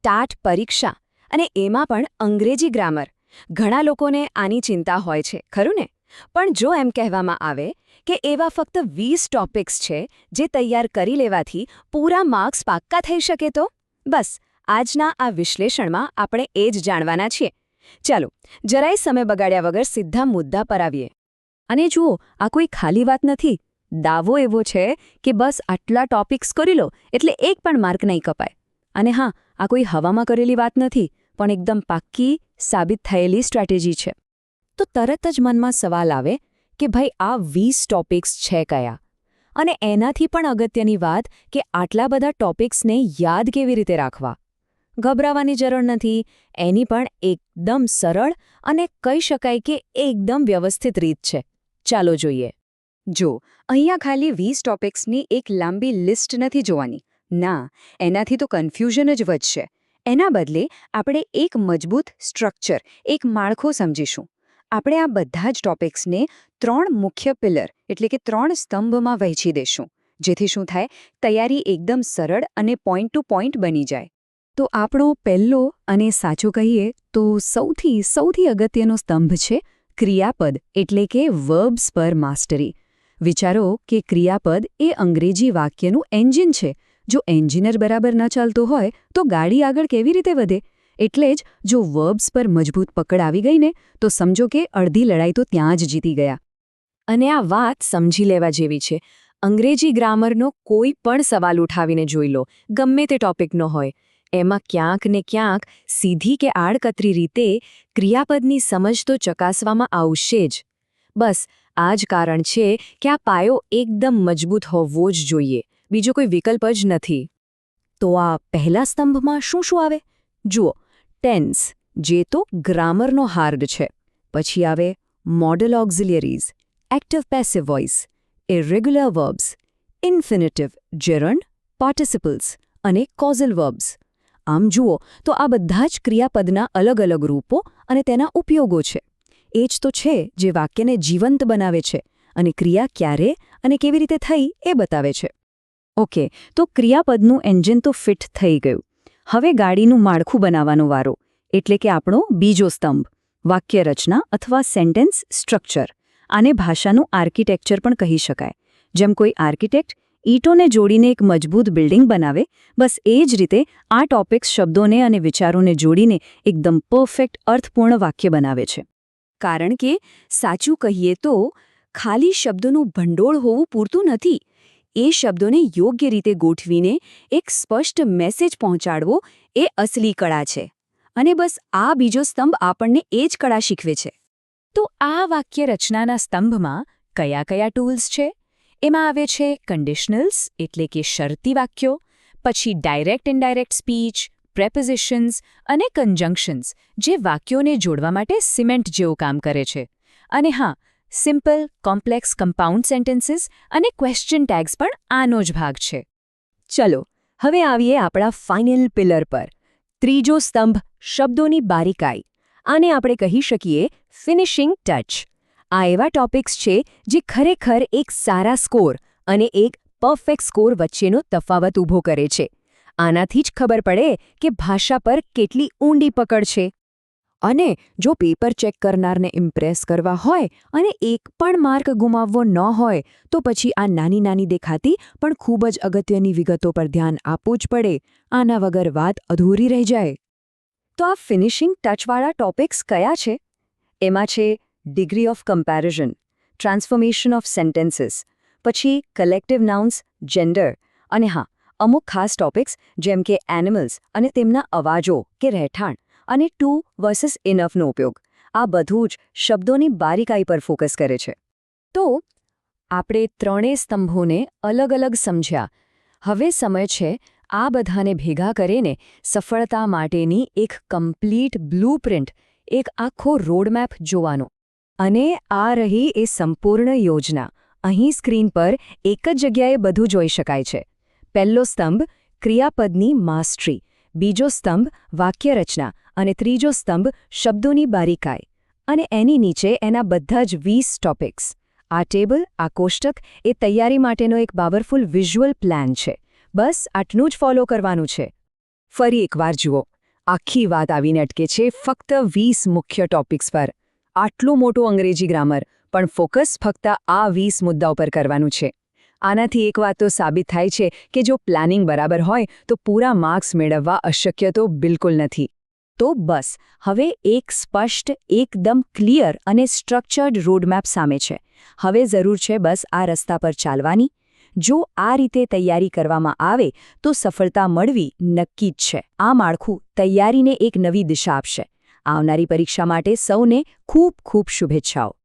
TAT પરીક્ષા અને એમાં પણ અંગ્રેજી ગ્રામર. ઘણા લોકોને આની ચિંતા હોય છે, ખરું ને? પણ જો એમ કહેવામાં આવે કે એવા ફક્ત 20 ટોપિક્સ છે જે તૈયાર કરી લેવાથી પૂરા માર્ક્સ પાક્કા થઈ શકે તો? બસ, આજના આ વિશ્લેષણમાં આપણે એ જ જાણવાના છીએ. ચાલો, જરાય સમય બગાડ્યા વગર સીધા મુદ્દા પર આવીએ. અને જુઓ, આ કોઈ ખાલી વાત નથી. દાવો એવો છે કે બસ આટલા ટોપિક્સ કરી લો એટલે એક પણ માર્ક નહીં કપાય. અને હા, આ કોઈ હવામાં કરેલી વાત નથી, પણ એકદમ પાક્કી, સાબિત થયેલી સ્ટ્રેટેજી છે. તો તરત જ મનમાં સવાલ આવે કે ભાઈ આ 20 ટોપિક્સ છે કયા? અને એનાથી પણ અગત્યની વાત કે આટલા બધા ટોપિક્સને યાદ કેવી રીતે રાખવા? ગભરાવાની જરૂર નથી. એની પણ એકદમ સરળ અને કહી શકાય કે એકદમ વ્યવસ્થિત રીત છે. ચાલો જોઈએ. જો, અહીંયા ખાલી 20 ટોપિક્સની એક લાંબી લિસ્ટ નથી જોવાની. ના, એનાથી તો કન્ફ્યુઝન જ વધશે. એના બદલે આપણે એક મજબૂત સ્ટ્રક્ચર, એક માળખું સમજીશું. આપણે આ બધા જ ટોપિક્સને 3 મુખ્ય પિલર એટલે કે 3 સ્તંભમાં વહેંચી દેશું, જેથી શું થાય, તૈયારી એકદમ સરળ અને પોઈન્ટ ટુ પોઈન્ટ બની જાય. તો આપણો પહેલો અને સાચું કહીએ તો સૌથી અગત્યનો સ્તંભ છે ક્રિયાપદ એટલે કે વર્બ્સ પર માસ્ટરી. વિચારો કે ક્રિયાપદ એ અંગ્રેજી વાક્યનું એન્જિન છે. જો એન્જિન જ બરાબર ન ચાલતું હોય તો ગાડી આગળ કેવી રીતે વધે? એટલે જ જો વર્બ્સ પર મજબૂત પકડ આવી ગઈ ને તો સમજો કે અડધી લડાઈ તો ત્યાં જ જીતી ગયા. અને આ વાત સમજી લેવા જેવી છે. અંગ્રેજી ગ્રામરનો કોઈ પણ સવાલ ઉઠાવીને જોઈ લો, ગમે તે ટોપિકનો હોય, એમાં ક્યાંક ને ક્યાંક સીધી કે આડકતરી રીતે ક્રિયાપદની સમજ તો ચકાસવામાં આવશે જ. બસ આ જ કારણ છે કે આ પાયો એકદમ મજબૂત હોવો જ જોઈએ. બીજો કોઈ વિકલ્પ જ નથી. તો આ પહેલા સ્તંભમાં શું આવે? જુઓ, ટેન્સ, જે તો ગ્રામરનો હાર્ડ છે. પછી આવે modal auxiliaries, active passive voice, irregular verbs, infinitive, gerund, participles અને કોઝલ વર્બ્સ. આમ જુઓ તો આ બધા જ ક્રિયાપદના અલગ અલગ રૂપો અને તેના ઉપયોગો છે. એ જ તો છે જે વાક્યને જીવંત બનાવે છે અને ક્રિયા ક્યારે અને કેવી રીતે થઈ એ બતાવે છે. ઓકે, તો ક્રિયાપદનું એન્જિન તો ફિટ થઈ ગયું. હવે ગાડીનું માળખું બનાવવાનો વારો, એટલે કે આપણો બીજો સ્તંભ, વાક્યરચના અથવા સેન્ટેન્સ સ્ટ્રક્ચર. આને ભાષાનું આર્કિટેક્ચર પણ કહી શકાય. જેમ કોઈ આર્કિટેક્ટ ઈંટોને જોડીને એક મજબૂત બિલ્ડિંગ બનાવે, બસ એ જ રીતે આ ટોપિક્સ શબ્દોને અને વિચારોને જોડીને એકદમ પરફેક્ટ અર્થપૂર્ણ વાક્ય બનાવે છે. કારણ કે સાચું કહીએ તો ખાલી શબ્દોનું ભંડોળ હોવું પૂરતું નથી. એ શબ્દોને યોગ્ય રીતે ગોઠવીને એક સ્પષ્ટ મેસેજ પહોંચાડવો એ અસલી કળા છે. અને બસ આ બીજો સ્તંભ આપણને એ જ કળા શીખવે છે. તો આ વાક્ય રચનાના સ્તંભમાં કયા કયા ટૂલ્સ છે? એમાં આવે છે કન્ડિશનલ્સ એટલે કે શરતી વાક્યો, પછી ડાયરેક્ટ ઇનડાયરેક્ટ સ્પીચ, પ્રેપોઝિશન્સ અને કન્જંક્શન્સ, જે વાક્યોને જોડવા માટે સિમેન્ટ જેવું કામ કરે છે. અને હા, સિમ્પલ, કોમ્પ્લેક્સ કમ્પાઉન્ડ સેન્ટેન્સીસ અને ક્વેશ્ચન ટેગ્સ પણ આનો જ ભાગ છે. ચલો, હવે આવીએ આપણા ફાઇનલ પિલર પર. ત્રીજો સ્તંભ, શબ્દોની બારીકાઈ. આને આપણે કહી શકીએ ફિનિશિંગ ટચ. આ એવા ટોપિક્સ છે જે ખરેખર એક સારા સ્કોર અને એક પરફેક્ટ સ્કોર વચ્ચેનો તફાવત ઊભો કરે છે. આનાથી જ ખબર પડે કે ભાષા પર કેટલી ઊંડી પકડ છે. અને જો પેપર ચેક કરનારને ઇમ્પ્રેસ કરવા હોય અને એક પણ માર્ક ગુમાવવો ન હોય તો પછી આ નાની નાની દેખાતી પણ ખૂબ જ અગત્યની વિગતો પર ધ્યાન આપવું જ પડે. આના વગર વાત અધૂરી રહી જાય. તો આ ફિનિશિંગ ટચવાળા ટોપિક્સ કયા છે? એમાં છે degree of comparison, transformation of sentences, પછી કલેક્ટિવ નાઉન્સ, જેન્ડર, અને હા, અમુક ખાસ ટોપિક્સ જેમ કે એનિમલ્સ અને તેમના અવાજો કે રહેઠાણ, અને ટુ વર્સિસ ઇનફનો ઉપયોગ. આ બધું જ શબ્દોની બારીકાઈ પર ફોકસ કરે છે. તો આપણે ત્રણેય સ્તંભોને અલગ અલગ સમજ્યા. હવે સમય છે આ બધાને ભેગા કરીને સફળતા માટેની એક કમ્પ્લીટ બ્લૂપ્રિન્ટ, એક આખો રોડમેપ જોવાનો. અને આ રહી એ સંપૂર્ણ યોજના. અહીં સ્ક્રીન પર એક જ જગ્યાએ બધું જોઈ શકાય છે. પહેલો સ્તંભ ક્રિયાપદની માસ્ટરી, બીજો સ્તંભ વાક્યરચના અને ત્રીજો સ્તંભ શબ્દોની બારીકાઈ. અને એની નીચે એના બધા જ 20 ટોપિક્સ. આ ટેબલ, આ કોષ્ટક એ તૈયારી માટેનો એક પાવરફુલ વિઝ્યુઅલ પ્લાન છે. બસ આટલું જ ફોલો કરવાનું છે. ફરી એકવાર જુઓ, આખી વાત આવીને અટકે છે ફક્ત 20 મુખ્ય ટોપિક્સ પર. આટલું મોટું અંગ્રેજી ગ્રામર, પણ ફોકસ ફક્ત આ 20 મુદ્દાઓ પર કરવાનું છે. આનાથી એક વાત તો સાબિત થાય છે કે જો પ્લાનિંગ બરાબર હોય તો પૂરા માર્ક્સ મેળવવા અશક્ય તો બિલકુલ નથી. તો બસ, હવે એક સ્પષ્ટ, એકદમ ક્લિયર અને સ્ટ્રક્ચર્ડ રોડમેપ સામે છે. હવે જરૂર છે બસ આ રસ્તા પર ચાલવાની. જો આ રીતે તૈયારી કરવામાં આવે તો સફળતા મળવી નક્કી જ છે. આ માળખું તૈયારીને એક નવી દિશા આપશે. આવનારી પરીક્ષા માટે સૌને ખૂબ ખૂબ શુભેચ્છાઓ.